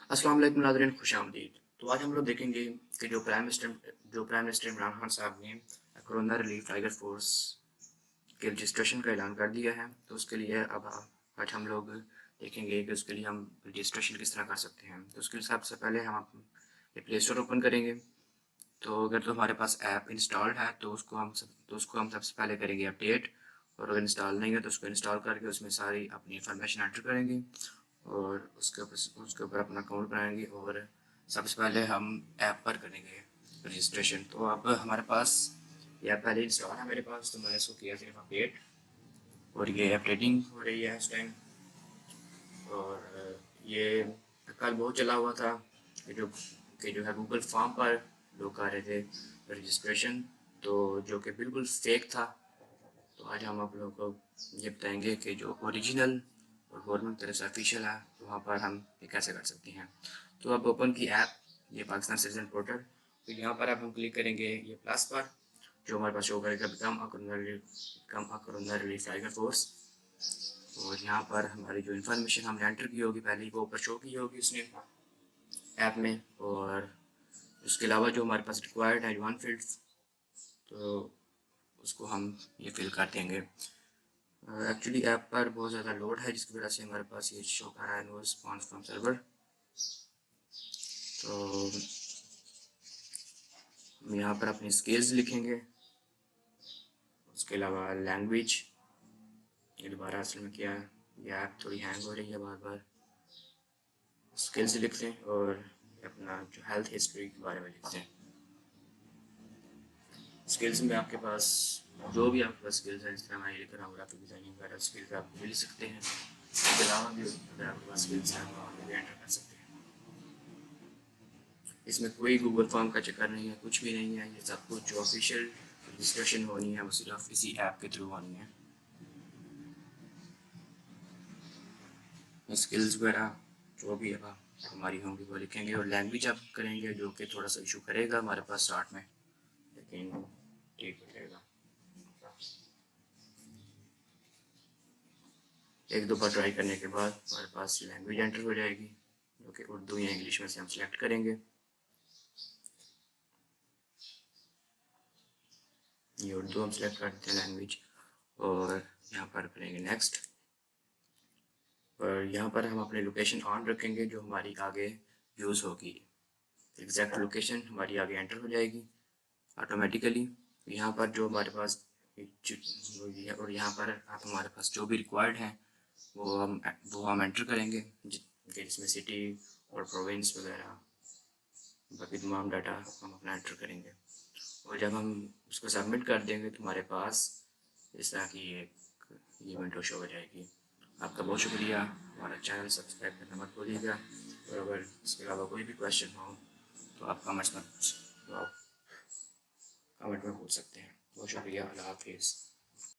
السلام علیکم ناظرین، خوش آمدید۔ تو آج ہم لوگ دیکھیں گے کہ جو پرائم منسٹر عمران خان صاحب نے کورونا ریلیف ٹائیگر فورس کے رجسٹریشن کا اعلان کر دیا ہے، تو اس کے لیے اب آج ہم لوگ دیکھیں گے کہ اس کے لیے ہم رجسٹریشن کس طرح کر سکتے ہیں۔ تو اس کے سب سے پہلے ہم یہ پلے اسٹور اوپن کریں گے۔ تو اگر تو ہمارے پاس ایپ انسٹالڈ ہے تو اس کو ہم سب سے پہلے کریں گے اپڈیٹ، اور اگر انسٹال نہیں ہے تو اس کو انسٹال کر کے اس میں ساری اپنی انفارمیشن انٹر کریں گے اور اس کے اوپر اپنا اکاؤنٹ بنائیں گے، اور سب سے پہلے ہم ایپ پر کریں گے رجسٹریشن۔ تو اب ہمارے پاس یہ ایپ پہلے انسٹال ہے میرے پاس، تو میں نے اس کو کیا صرف اپڈیٹ، اور یہ اپڈیٹنگ ہو رہی ہے اس ٹائم۔ اور یہ کل بہت چلا ہوا تھا کہ جو ہے گوگل فارم پر لوگ کر رہے تھے رجسٹریشن، تو جو کہ بالکل فیک تھا۔ تو آج ہم آپ لوگوں کو یہ بتائیں گے کہ جو اوریجنل اور گورنمنٹ طرف سے آفیشیل ہے وہاں پر ہم یہ کیسے کر سکتے ہیں۔ تو اب اوپن کی ایپ، یہ پاکستان سٹیزن پورٹل، تو یہاں پر اب ہم کلک کریں گے یہ پلس پر، جو ہمارے پاس شو کرے گا become a Corona Relief Tiger Force, اور یہاں پر ہماری جو انفارمیشن ہم نے انٹر کی ہوگی پہلے وہ اوپر شو کی ہوگی اس نے ایپ میں، اور اس کے علاوہ جو ہمارے پاس ریکوائرڈ ہے 1 فیلڈس، تو اس کو ہم یہ فل کر دیں گے۔ ایکچولی ایپ پر بہت زیادہ لوڈ ہے جس کی وجہ سے ہمارے پاس یہ شو کر رہا ہے نو رسپانس فرام سرور۔ تو ہم یہاں پر اپنی اسکلز لکھیں گے، اس کے علاوہ لینگویج، یہ دوبارہ اصل میں کیا ہے، یہ ایپ تھوڑی ہینگ ہو رہی ہے بار بار۔ اسکلز لکھ دیں اور اپنا جو ہیلتھ ہسٹری کے بارے میں لکھ دیں۔ اسکلز میں آپ کے پاس جو بھی آپ کے پاس اسکلز ہیں، جس طرح میں یہ لکھ رہا ہوں گرافک ڈیزائننگ وغیرہ اسکلز آپ مل سکتے ہیں۔ اس کے علاوہ بھی اگر آپ کے پاس اسکلز ہیں تو آپ بھی انٹر کر سکتے ہیں۔ اس میں کوئی گوگل فارم کا چکر نہیں ہے، کچھ بھی نہیں ہے، یہ سب کچھ جو آفیشیل رجسٹریشن ہونی ہے وہ صرف اسی ایپ کے تھرو ہونی ہے۔ اسکلز وغیرہ جو بھی اب ہماری ہوں گی وہ لکھیں گے، اور لینگویج آپ کریں گے جو کہ تھوڑا سا ایشو کرے گا ہمارے پاس اسٹارٹ میں، لیکن ٹھیک ہو جائے گا۔ ایک دو بار ٹرائی کرنے کے بعد ہمارے پاس لینگویج انٹر ہو جائے گی، جو کہ اردو یا انگلش میں سے ہم سلیکٹ کریں گے۔ یہ اردو ہم سلیکٹ کرتے ہیں لینگویج، اور یہاں پر کریں گے نیکسٹ، اور یہاں پر ہم اپنے لوکیشن آن رکھیں گے جو ہماری آگے یوز ہوگی۔ ایگزیکٹ لوکیشن ہماری آگے انٹر ہو جائے گی آٹومیٹیکلی۔ یہاں پر جو ہمارے پاس اور یہاں پر آپ ہمارے پاس جو بھی ریکوائرڈ ہیں وہ ہم انٹر کریں گے، جس میں سٹی اور پروونس وغیرہ باقی تمام ڈاٹا ہم اپنا انٹر کریں گے، اور جب ہم اس کو سبمٹ کر دیں گے تو ہمارے پاس اس طرح کی یہ ونڈو شو ہو جائے گی۔ آپ کا بہت شکریہ، ہمارا چینل سبسکرائب کرنا مت بھولیے گا، اور اگر اس کے علاوہ کوئی بھی کویشچن ہو تو آپ کامنٹ میں پوچھ سکتے ہیں۔ بہت شکریہ، اللہ حافظ۔